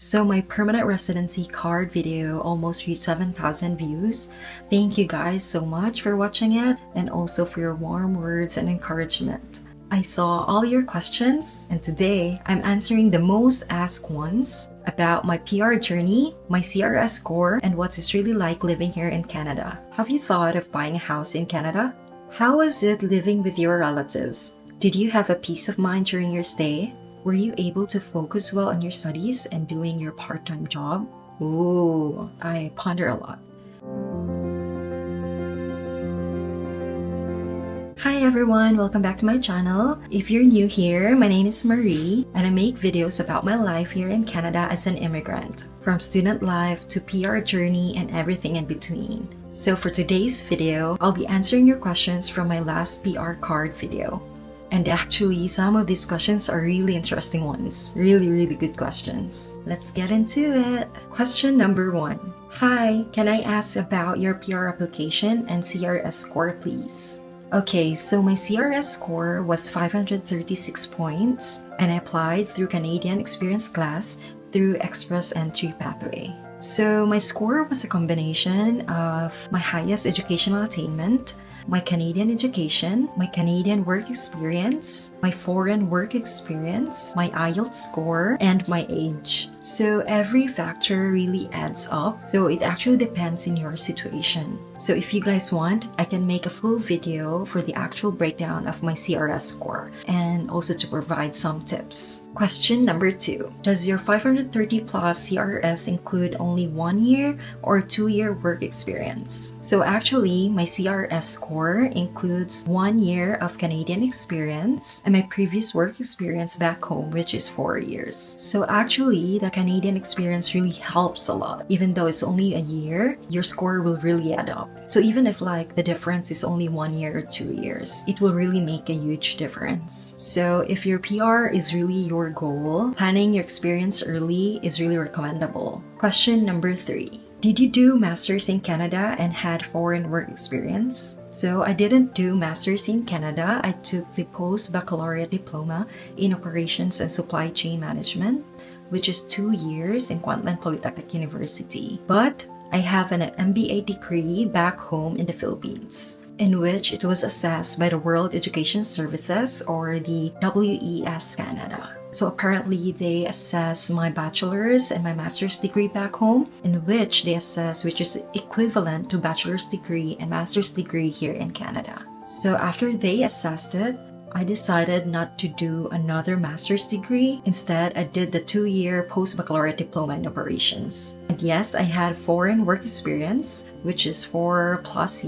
So my permanent residency card video almost reached 7,000 views. Thank you guys so much for watching it and also for your warm words and encouragement. I saw all your questions and today I'm answering the most asked ones about my PR journey, my CRS score, and what it's really like living here in Canada. Have you thought of buying a house in Canada? How was it living with your relatives? Did you have a peace of mind during your stay? Were you able to focus well on your studies and doing your part-time job? Ooh, I ponder a lot. Hi everyone, welcome back to my channel. If you're new here, my name is Marie and I make videos about my life here in Canada as an immigrant, from student life to PR journey and everything in between. So for today's video, I'll be answering your questions from my last PR card video. And actually, some of these questions are really interesting ones. Really good questions. Let's get into it. Question number 1. Hi, can I ask about your PR application and CRS score, please? Okay, so my CRS score was 536 points and I applied through Canadian Experience Class through Express Entry Pathway. So my score was a combination of my highest educational attainment, my Canadian education, my Canadian work experience, my foreign work experience, my IELTS score, and my age. So every factor really adds up. So it actually depends in your situation. So if you guys want, I can make a full video for the actual breakdown of my CRS score and also to provide some tips. Question number 2. Does your 530 plus CRS include only 1 year or 2-year work experience? So actually, my CRS score includes 1 year of Canadian experience and my previous work experience back home, which is 4 years. So actually, the Canadian experience really helps a lot. Even though it's only a year, your score will really add up. So even if like the difference is only 1 year or 2 years, it will really make a huge difference. So if your PR is really your goal, planning your experience early is really recommendable. Question number 3. Did you do Masters in Canada and had foreign work experience? So I didn't do Masters in Canada. I took the Post-Baccalaureate Diploma in Operations and Supply Chain Management, which is 2 years in Kwantlen Polytechnic University. But I have an MBA degree back home in the Philippines, in which it was assessed by the World Education Services or the WES Canada. So apparently they assess my bachelor's and my master's degree back home, in which they assess which is equivalent to bachelor's degree and master's degree here in Canada. So after they assessed it, I decided not to do another master's degree. Instead, I did the 2-year post-baccalaureate diploma in operations. And yes, I had foreign work experience, which is 4+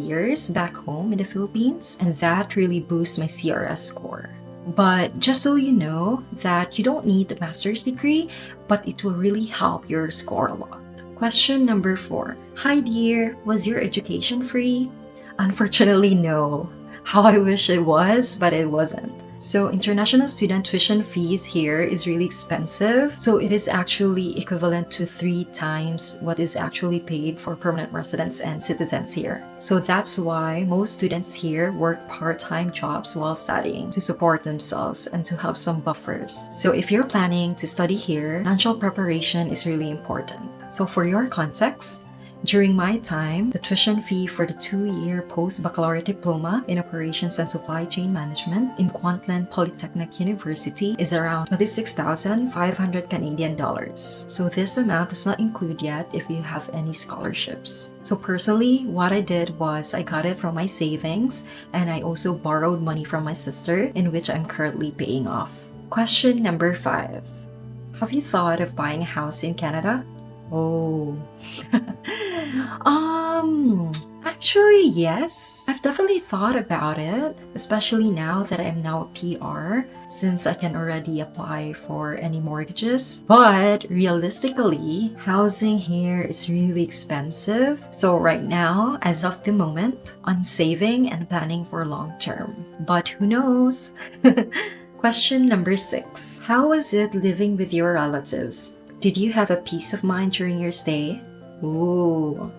years back home in the Philippines, and that really boosts my CRS score. But just so you know that you don't need a master's degree, but it will really help your score a lot. Question number 4. Hi dear, was your education free? Unfortunately, no. How I wish it was, but it wasn't. So international student tuition fees here is really expensive. So it is actually equivalent to 3 times what is actually paid for permanent residents and citizens here. So that's why most students here work part-time jobs while studying to support themselves and to have some buffers. So if you're planning to study here, financial preparation is really important. So for your context, during my time, the tuition fee for the 2-year post-baccalaureate diploma in Operations and Supply Chain Management in Kwantlen Polytechnic University is around 26,500 Canadian dollars. So this amount does not include yet if you have any scholarships. So personally, what I did was I got it from my savings and I also borrowed money from my sister, in which I'm currently paying off. Question number 5. Have you thought of buying a house in Canada? Oh, actually, yes. I've definitely thought about it, especially now that I'm now a PR, since I can already apply for any mortgages. But realistically, housing here is really expensive. So right now, as of the moment, I'm saving and planning for long term. But who knows? Question number 6. How was it living with your relatives? Did you have a peace of mind during your stay? Ooh.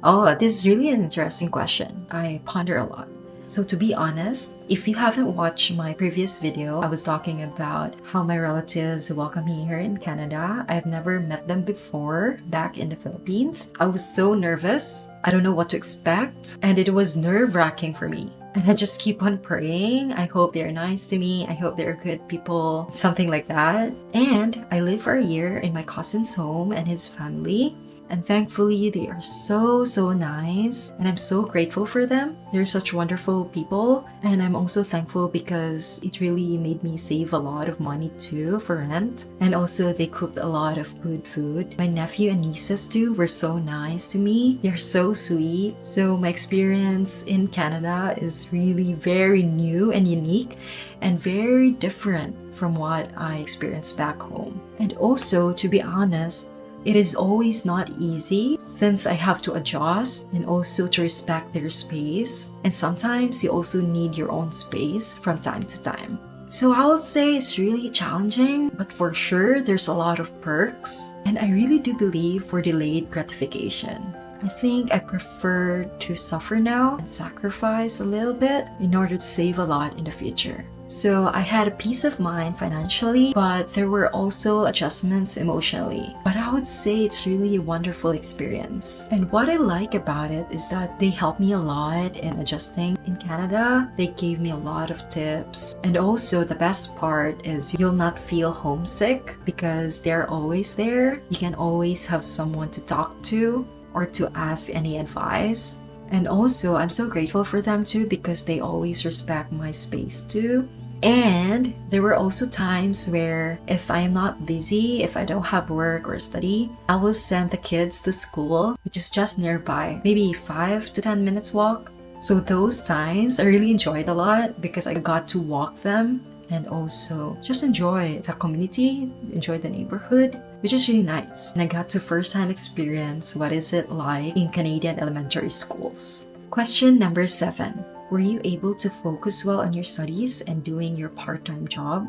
Oh, this is really an interesting question. I ponder a lot. So to be honest, if you haven't watched my previous video, I was talking about how my relatives welcome me here in Canada. I've never met them before back in the Philippines. I was so nervous. I don't know what to expect, and it was nerve-wracking for me. And I just keep on praying. I hope they're nice to me. I hope they're good people, something like that. And I lived for a year in my cousin's home and his family. And thankfully, they are so nice. And I'm so grateful for them. They're such wonderful people. And I'm also thankful because it really made me save a lot of money too for rent. And also, they cooked a lot of good food. My nephew and nieces too were so nice to me. They're so sweet. So my experience in Canada is really very new and unique and very different from what I experienced back home. And also, to be honest, it is always not easy since I have to adjust and also to respect their space. And sometimes you also need your own space from time to time. So I will say it's really challenging, but for sure there's a lot of perks. And I really do believe for delayed gratification. I think I prefer to suffer now and sacrifice a little bit in order to save a lot in the future. So I had a peace of mind financially, but there were also adjustments emotionally. But I would say it's really a wonderful experience. And what I like about it is that they helped me a lot in adjusting in Canada. They gave me a lot of tips. And also the best part is you'll not feel homesick because they're always there. You can always have someone to talk to or to ask any advice. And also, I'm so grateful for them too because they always respect my space too. And there were also times where if I am not busy, if I don't have work or study, I will send the kids to school, which is just nearby, maybe 5 to 10 minutes walk. So those times I really enjoyed a lot because I got to walk them and also just enjoy the community, enjoy the neighborhood, which is really nice. And I got to firsthand experience what is it like in Canadian elementary schools. Question number 7. Were you able to focus well on your studies and doing your part-time job?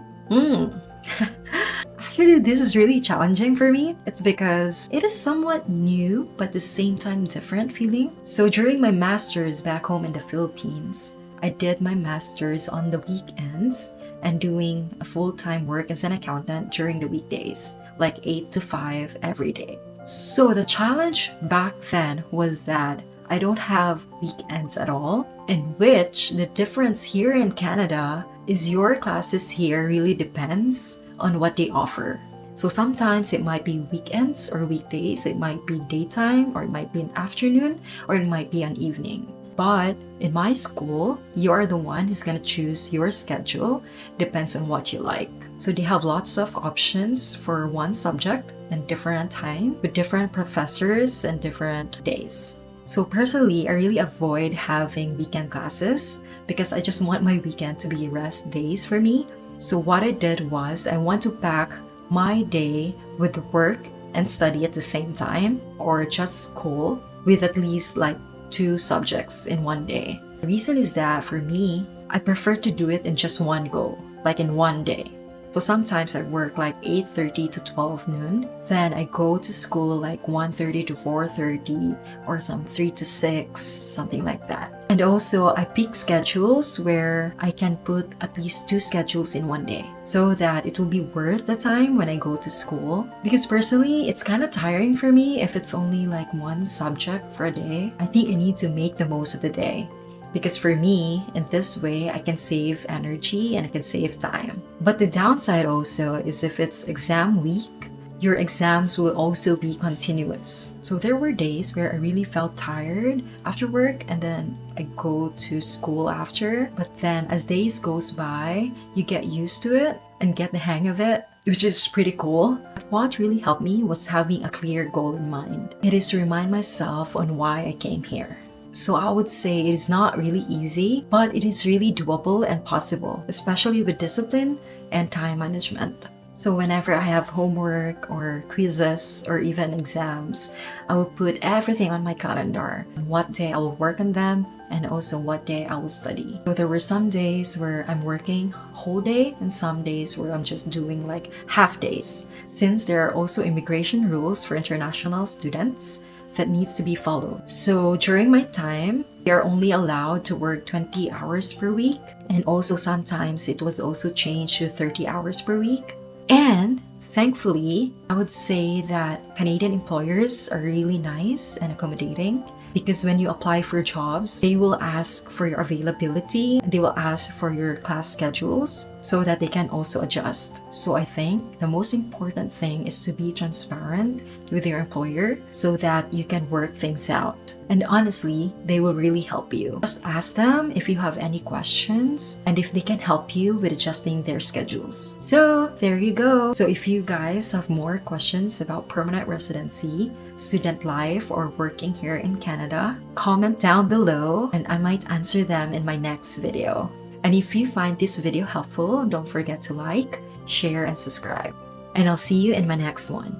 Actually, this is really challenging for me. It's because it is somewhat new, but at the same time different feeling. So during my master's back home in the Philippines, I did my master's on the weekends and doing a full-time work as an accountant during the weekdays, like 8 to 5 every day. So the challenge back then was that I don't have weekends at all, in which the difference here in Canada is your classes here really depends on what they offer. So sometimes it might be weekends or weekdays, it might be daytime, or it might be an afternoon, or it might be an evening. But in my school, you are the one who's going to choose your schedule, depends on what you like. So they have lots of options for one subject and different time with different professors and different days. So personally, I really avoid having weekend classes because I just want my weekend to be rest days for me. So what I did was I want to pack my day with work and study at the same time, or just school with at least like 2 subjects in one day. The reason is that for me, I prefer to do it in just one go, like in one day. So sometimes I work like 8:30 to 12 noon. Then I go to school like 1:30 to 4:30 or some 3 to 6, something like that. And also I pick schedules where I can put at least 2 schedules in one day so that it will be worth the time when I go to school. Because personally, it's kind of tiring for me if it's only like one subject for a day. I think I need to make the most of the day. Because for me, in this way, I can save energy and I can save time. But the downside also is if it's exam week, your exams will also be continuous. So there were days where I really felt tired after work and then I go to school after. But then as days goes by, you get used to it and get the hang of it, which is pretty cool. But what really helped me was having a clear goal in mind. It is to remind myself on why I came here. So I would say it is not really easy, but it is really doable and possible, especially with discipline and time management. So whenever I have homework or quizzes or even exams, I will put everything on my calendar, what day I will work on them, and also what day I will study. So there were some days where I'm working whole day and some days where I'm just doing like half days. Since there are also immigration rules for international students, that needs to be followed. So during my time, we are only allowed to work 20 hours per week. And also sometimes it was also changed to 30 hours per week. And thankfully, I would say that Canadian employers are really nice and accommodating, because when you apply for jobs, they will ask for your availability and they will ask for your class schedules so that they can also adjust. So I think the most important thing is to be transparent with your employer so that you can work things out. And honestly, they will really help you. Just ask them if you have any questions and if they can help you with adjusting their schedules. So there you go. So if you guys have more questions about permanent residency, student life, or working here in Canada, comment down below and I might answer them in my next video. And if you find this video helpful, don't forget to like, share, and subscribe. And I'll see you in my next one.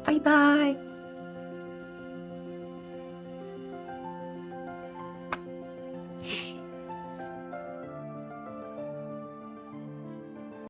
Bye bye!